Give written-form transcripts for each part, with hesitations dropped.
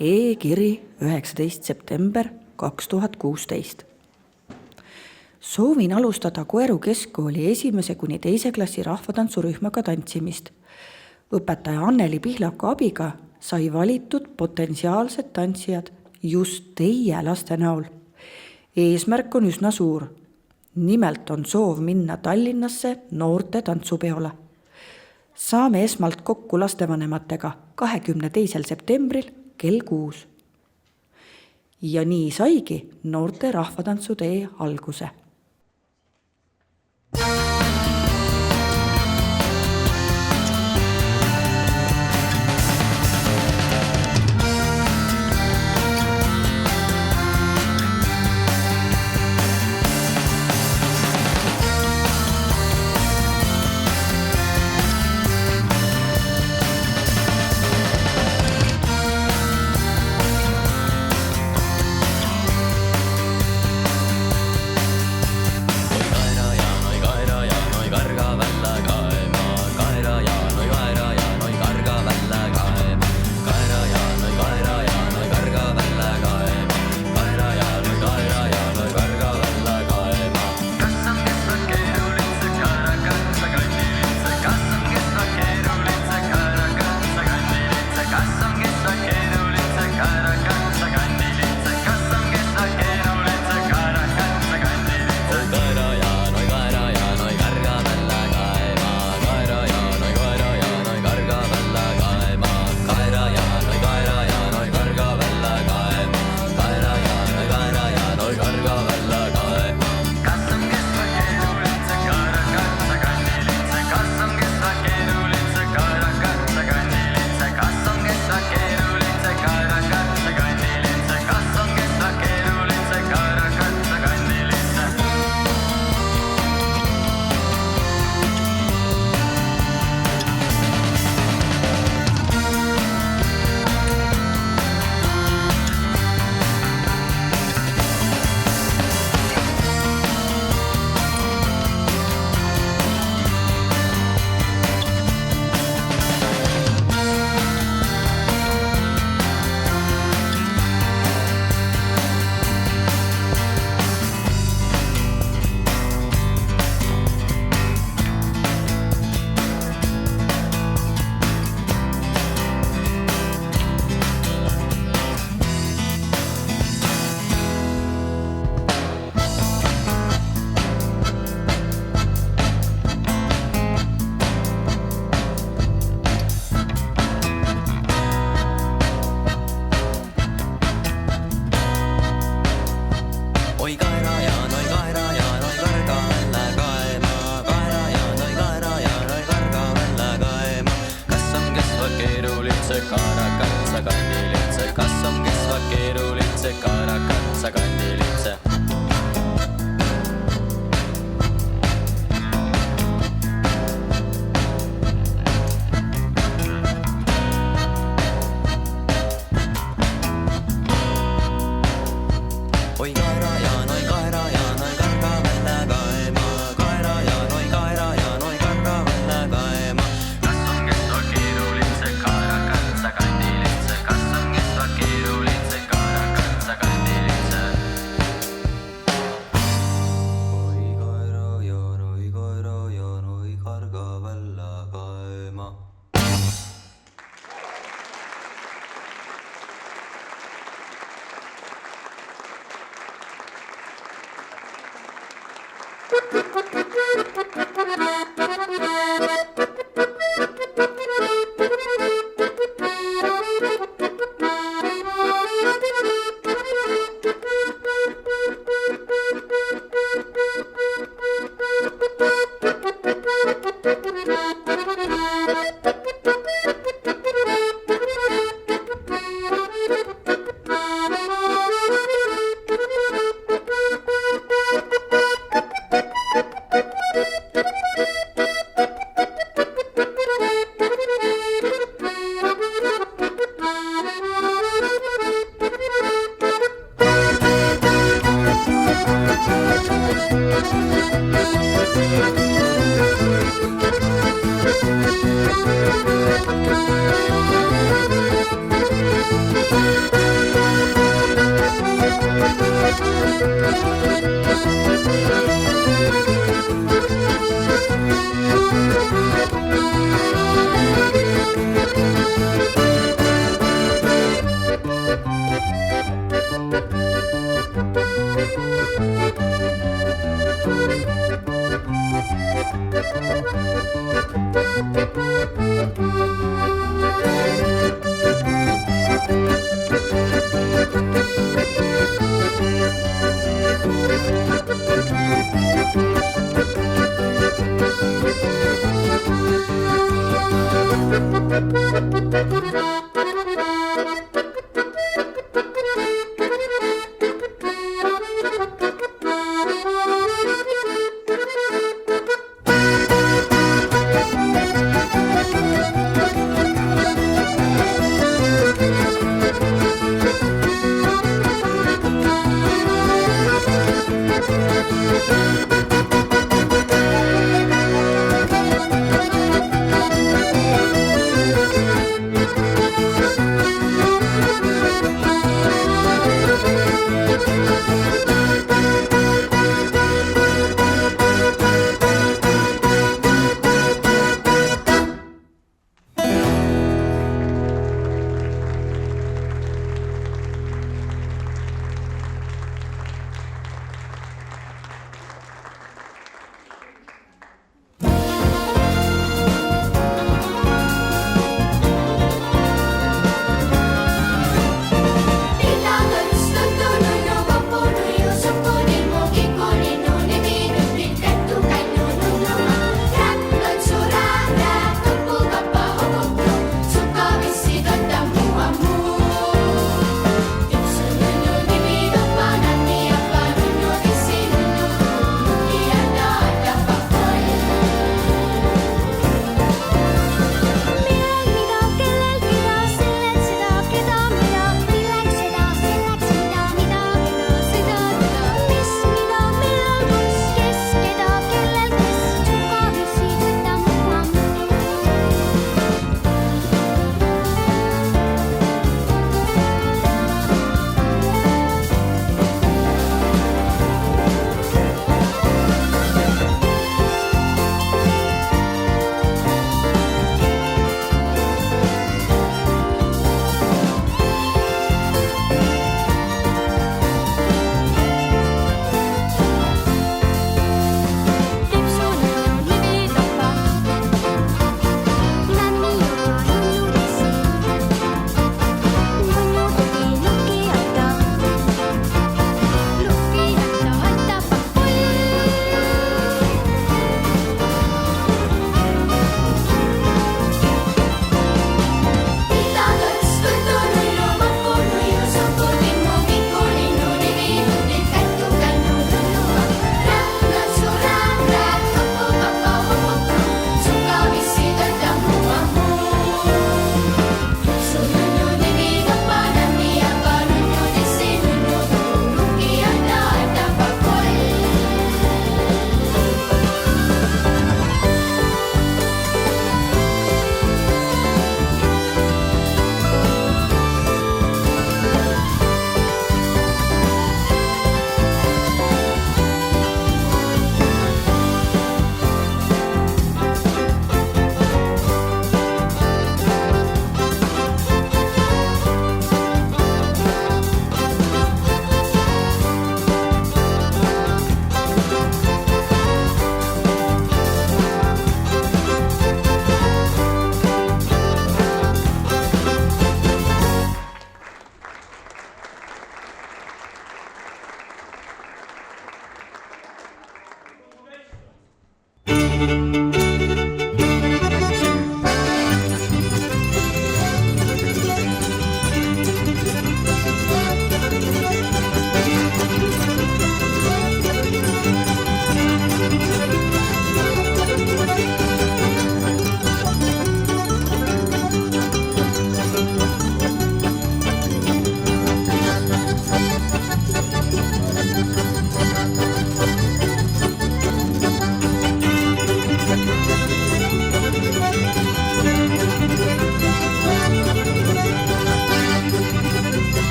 E-kiri 19. september 2016. Soovin alustada Koeru Keskkooli 1.–2. klassi rahvatantsurühmaga tantsimist. Õpetaja Anneli Pihlaku abiga sai valitud potentsiaalsed tantsijad just teie laste näol. Eesmärk on üsna suur. Nimelt on soov minna Tallinnasse noorte tantsupeole. Saame esmalt kokku lastevanematega 22. septembril kell 6. Ja nii saigi noorte rahvatantsutee alguse.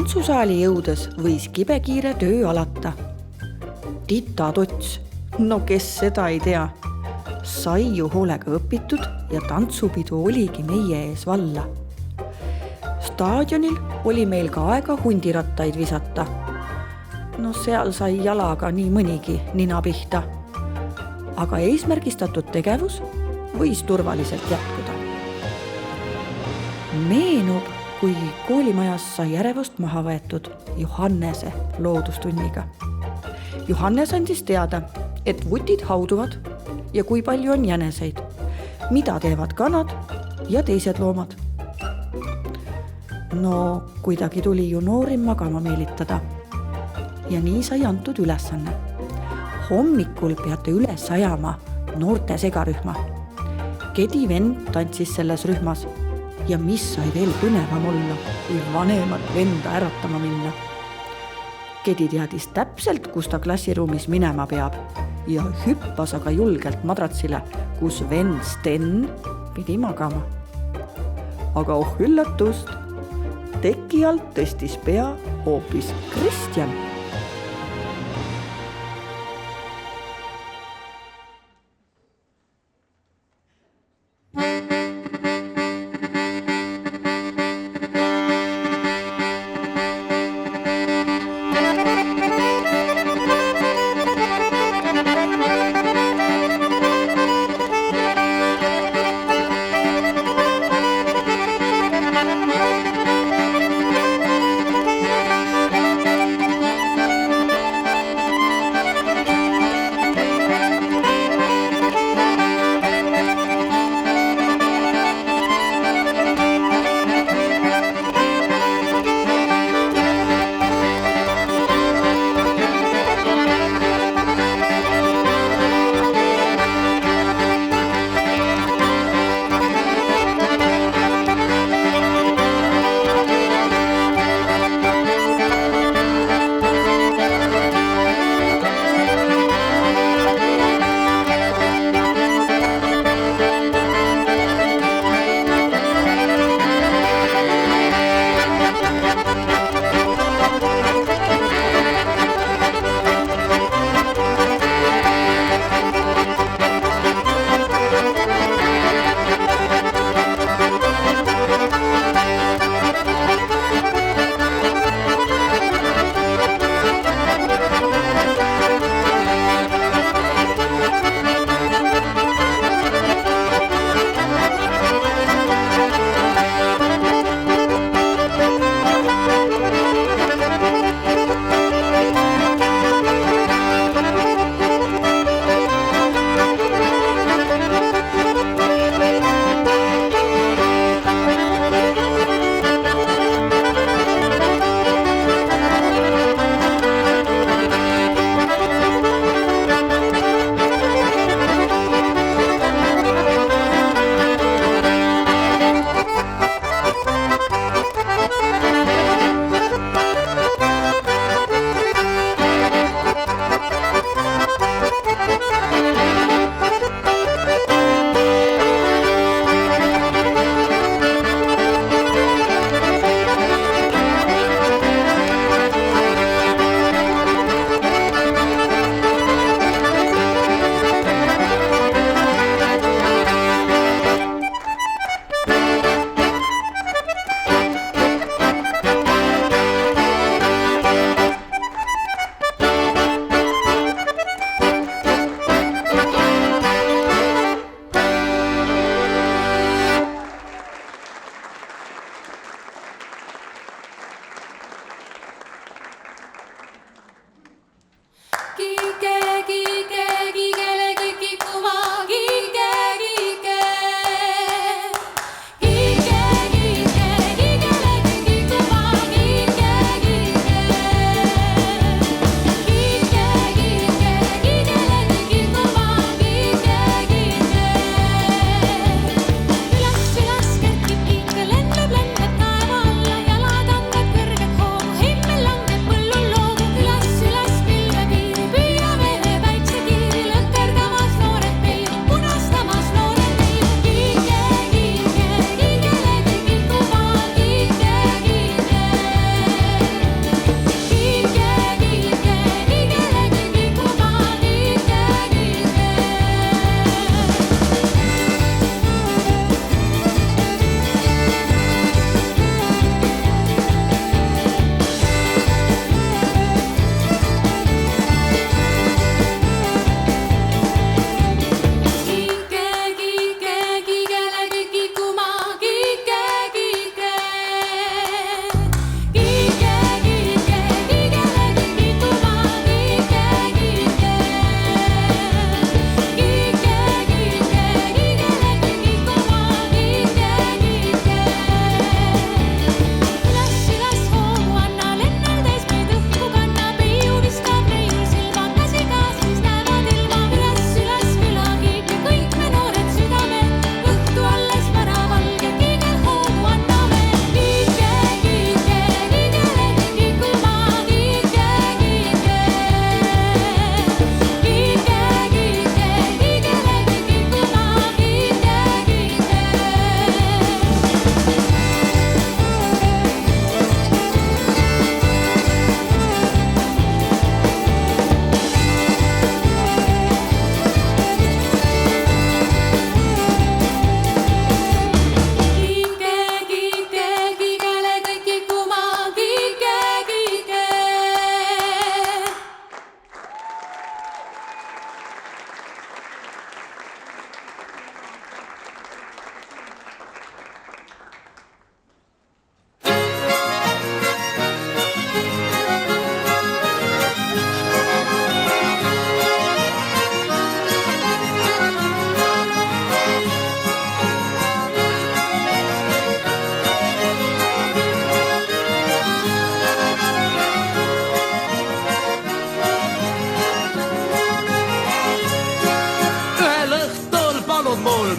tantsusaali jõudes võis kibekiire töö alata. Titatots, no kes seda ei tea, sai ju hoolega õpitud ja tantsupidu oligi meie ees valla. Staadionil oli meil ka aega hundirattaid visata. No seal sai jalaga nii mõnigi nina pihta. Aga eesmärgistatud tegevus võis turvaliselt jätkuda. Meenub, kui koolimajas sai ärevust maha võetud Johannese loodustunniga. Johannes andis teada, et vutid hauduvad ja kui palju on jäneseid, mida teevad kanad ja teised loomad. No kuidagi tuli ju noori magama meelitada. Ja nii sai antud ülesanne. Hommikul peate üles ajama noorte segarühma. Kedi vend tantsis selles rühmas ja mis sai veel põnevam olla, kui vanemat venda äratama minna. Kedi teadis täpselt, kus ta klassiruumis minema peab ja hüppas aga julgelt madratsile, kus vend Sten pidi magama. Aga üllatust, teki alt tõstis pea hoopis Kristjan.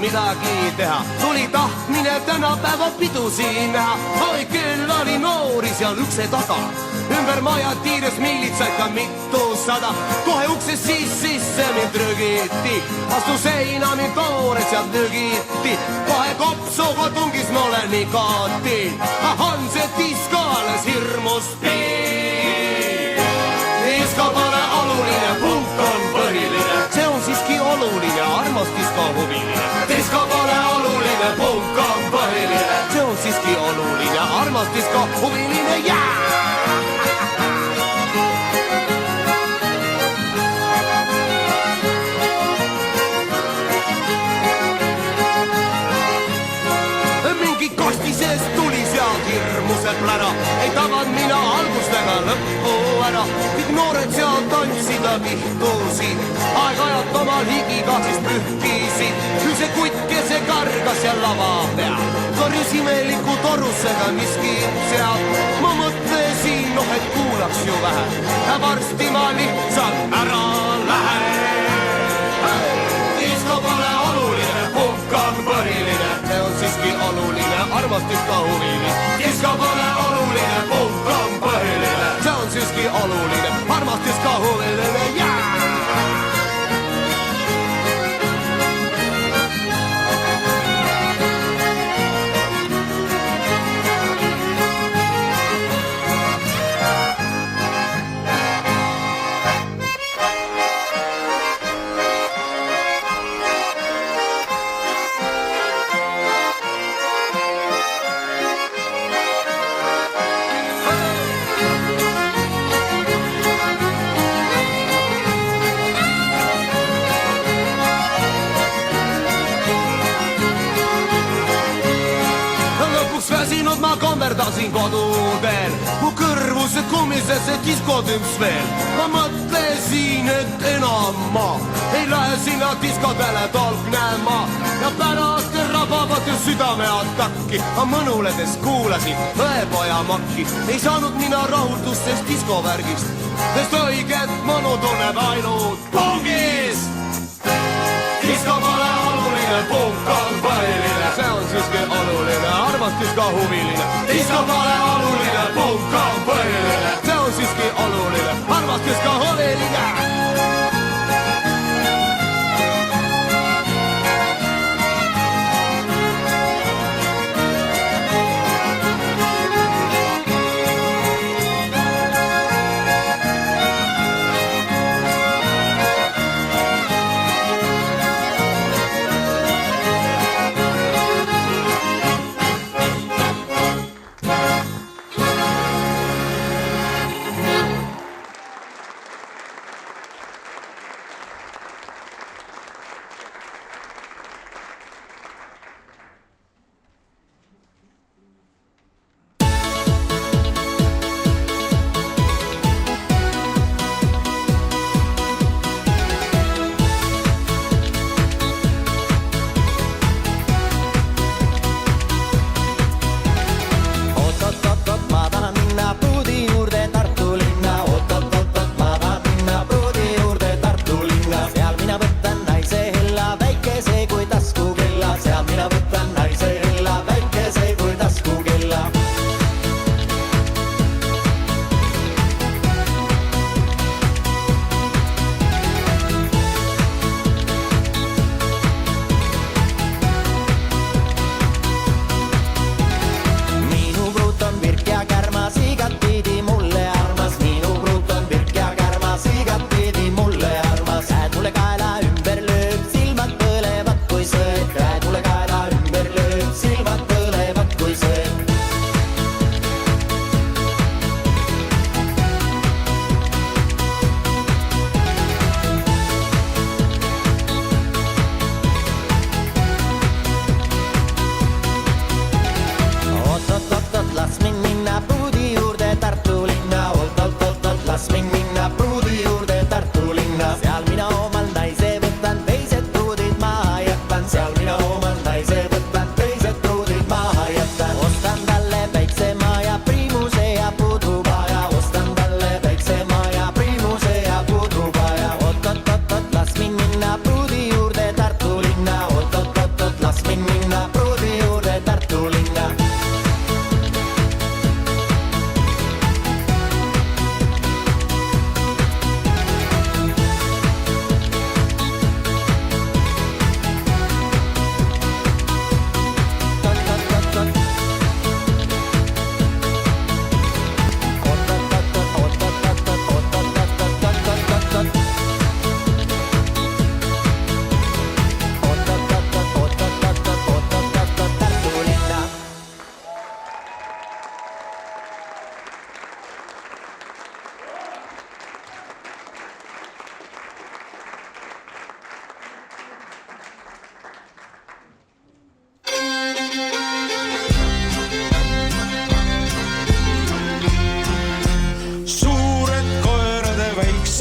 midagi teha. Tuli tahtmine tänapäeva pidusi näha. Oi, küll oli noori seal ukse taga. Ümber maja tiires miilitsaid ka mitusada. Kohe ukses sisse mind rügiti. Astu seina mind toored sealt nügiti. Kohe kopsuga tungis mulle nikotiin. On see disko alles hirmus piir. Disko pole oluline, punk on põhiline. See on siiski oluline, armas disko huviline. Disko pole oluline, punk on põhiline. See on siiski oluline, armas disko huviline, jää! Kostisest tuli sealt hirmusel plära. Ei tabad mina algust ega lõppu ära. Kõik noored seal tantsida vihtusid. Aeg-ajalt omal higiga siis pühkisid. Küll see kutt, kes see kargas seal lava peal. Korjus imeliku torusega miski seal. Ma mõtlesin, et kuulaks ju vähe. Ja varsti ma lihtsalt ära lähen. Disko pole oluline, punk on põhiline. See on siiski oluline, armas disko huviline. Disko pole oluline, punk on põhiline. See on siiski oluline, armas disko huviline, jää! Ma kommerdasin kodudel, mu kõrvus kummises see diskotümps veel. Ma mõtlesin, et enam ma ei lähe sinna diskodele tolknema. Ja pärast rabavad südame atakki, ma mõnuledes kuulasin õepoja makki. Ei saanud mina rahutust sest diskovärgist, sest õiget mõnu tunneb ainult pungist. Disko pole oluline, punk on põhiline. See on siiski oluline, armas disko huviline. Disko pole oluline, punk on põhiline. See on siiski oluline, armas disko huviline.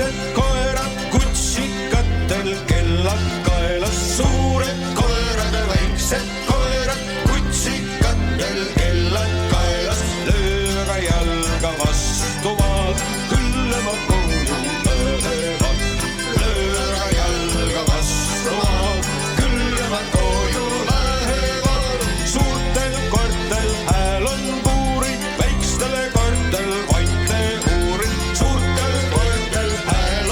väiksed koerad kutsikatel, kellad kaelas. Suured koerad ja väiksed koerad kutsikatel, kellad kaelas. Löö aga jalga vastu maad, küll nemad koju lähevad. Löö aga jalga vastu maad, küll nemad koju lähevad. Suurtel koertel hääl on puuri, väikstele koertel vaikne uuri. Suurtel koertel hääl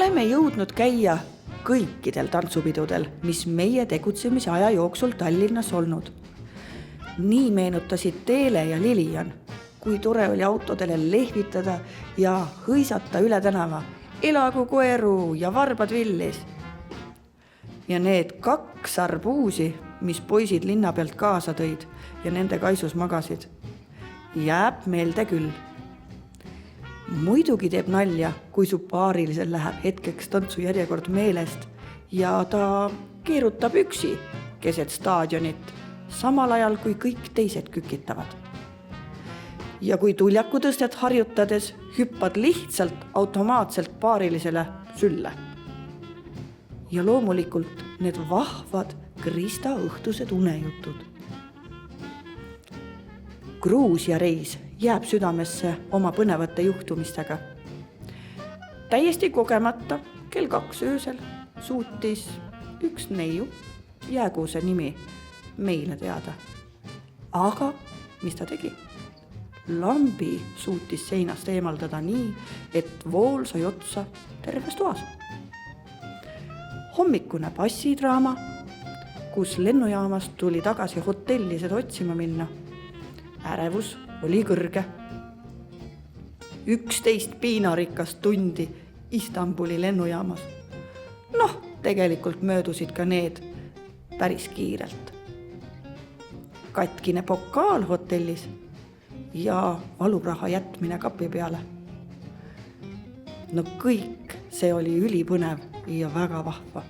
saime jõudnud käia kõikidel tantsupidudel, mis meie tegutsemise aja jooksul Tallinnas olnud. Nii meenutasid Teele ja Lilian, kui tore oli autodele lehvitada ja hõisata üle tänava elagu koeru ja varbad villis. Ja need 2 arbuusi, mis poisid linna pealt kaasa tõid ja nende kaisus magasid, jääb meelde küll. Muidugi teeb nalja, kui su paarilisel läheb hetkeks tantsujärjekord meelest ja ta keerutab üksi keset staadionit, samal ajal kui kõik teised kükitavad. Ja kui tuljakutõstet harjutades hüppad lihtsalt automaatselt paarilisele sülle. Ja loomulikult need vahvad Krista õhtused unejutud. Gruusia reis jääb südamesse oma põnevate juhtumistega. Täiesti kogemata kell 2 öösel suutis üks neiu, jäägu see nimi meile teada. Aga mis ta tegi? Lambi suutis seinast eemaldada nii, et vool sai otsa terves toas. Hommikune passidraama, kus lennujaamast tuli tagasi hotelli seda otsima minna. Ärevus oli kõrge. 11 piinarikast tundi Istanbuli lennujaamas. Tegelikult möödusid ka need päris kiirelt. Katkine pokaal hotellis ja valuraha jätmine kapi peale. Kõik see oli ülipõnev ja väga vahva.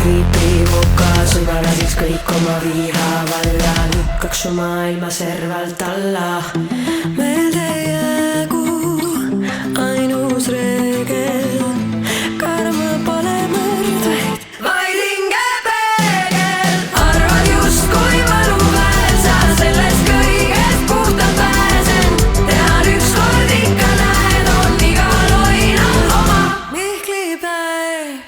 Triibuka suva lasiks kõik oma viha valla, lükkaks su maailma servalt alla. Meelde jäägu ainus reegel, karma pole mõrdvaid, vaid hingepeegel. Arvad justkui võluväel, sa sellest kõigest puhtalt pääsen. Tean ükskord ikka näed, on igal oinal oma mihklipäev.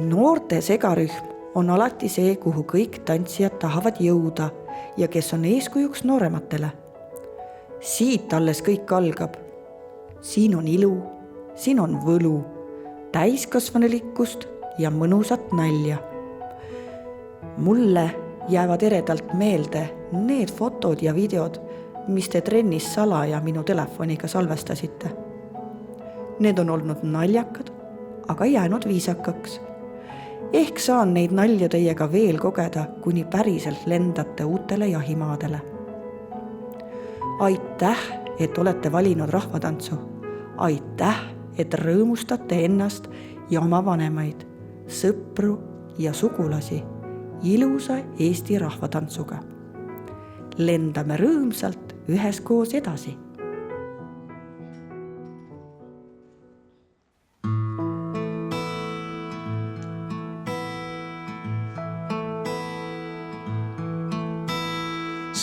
Noorte segarühm on alati see, kuhu kõik tantsijad tahavad jõuda ja kes on eeskujuks noorematele. Siit alles kõik algab. Siin on ilu, siin on võlu, täiskasvanelikkust ja mõnusat nalja. Mulle jäävad eredalt meelde need fotod ja videod, mis te trennis salaja minu telefoniga salvestasite. Need on olnud naljakad, aga jäänud viisakaks. Ehk saan neid nalju teiega veel kogeda, kuni päriselt lendate uutele jahimaadele. Aitäh, et olete valinud rahvatantsu. Aitäh, et rõõmustate ennast ja oma vanemaid, sõpru ja sugulasi ilusa Eesti rahvatantsuga. Lendame rõõmsalt üheskoos edasi.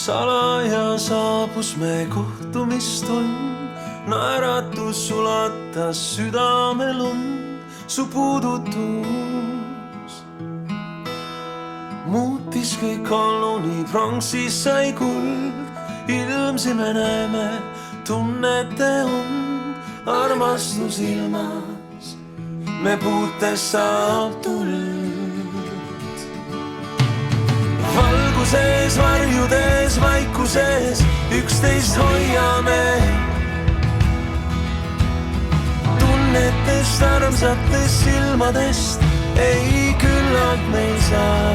Salaja saabus me kohtumistund, naeratus sulatas südamelund, su puudutus muutis kõik ollu, nii pronksis sai kuld. Ilmsime näeme, tunnete on armastus ilmas, me puutes saab tuld. Valguses, varjudes, vaikuses üksteist hoiame, tunnetest, armsatest silmadest ei küllalt meil saa.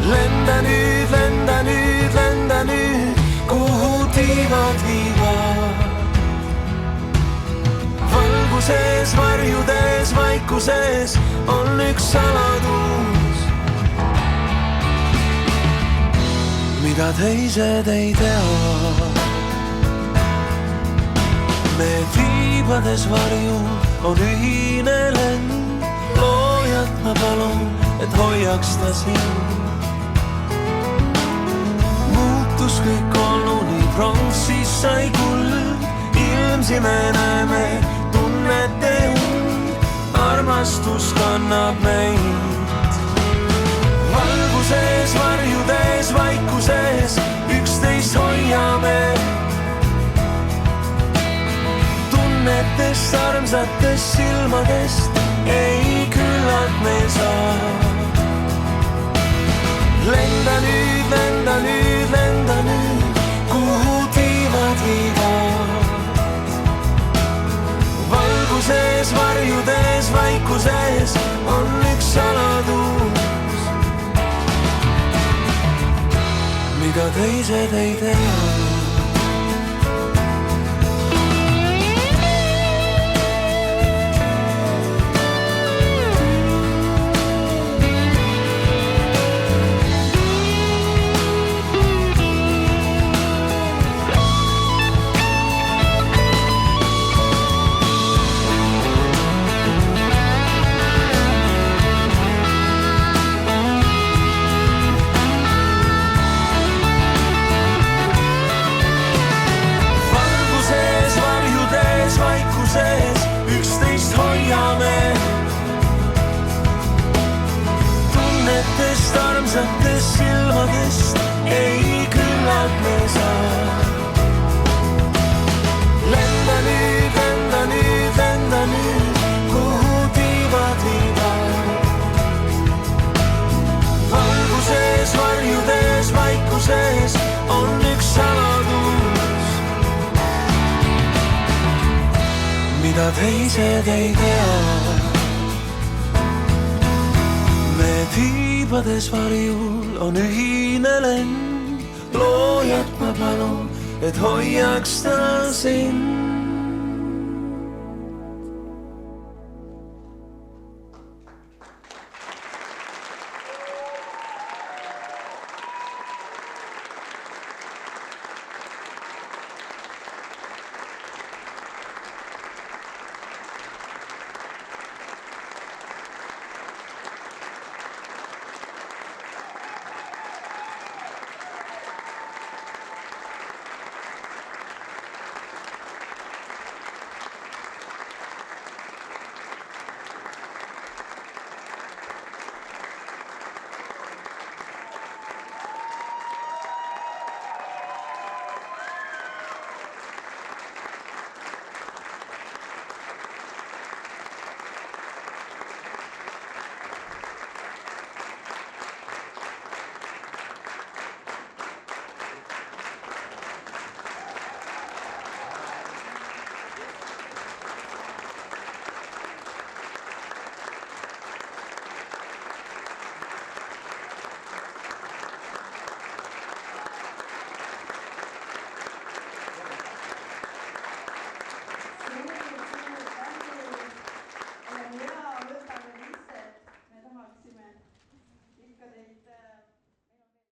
Lenda nüüd, lenda nüüd, lenda nüüd, kuhu tiivad viivad. Valguses, varjudes, vaikuses on üks saladus. mida teised ei tea. Me tiibades varjul on ühine lend, loojat ma palun, et hoiaks ta sind. Muutus kõik olnu, nii pronksis sai kuld, ilmsi me näeme tunnete und, armastus kannab meid. Valguses, varjudes, vaikuses, üksteist hoiame. Tunnetest, armsatest silmadest ei küllalt me saa. Lenda nüüd, lenda nüüd, lenda nüüd, kuhu tiivad viivad. Valguses, varjudes, vaikuses on üks saladus, mida teised ei tea. Üksteist hoiame. Tunnetest, armsatest silmadest ei küllalt me saa. Lenda nüüd, lenda nüüd, lenda nüüd, kuhu tiivad viivad. Valguses, varjudes, vaikuses on üks saladus, mida teised ei tea. Me tiibades varjul on ühine lend, loojat ma palun, et hoiaks ta sind.